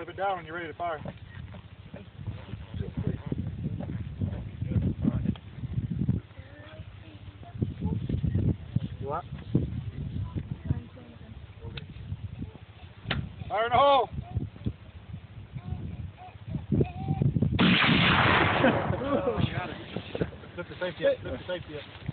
Flip it down when you're ready to fire. You what? Fire in the hole! Flip the safety up. Flip the safety up.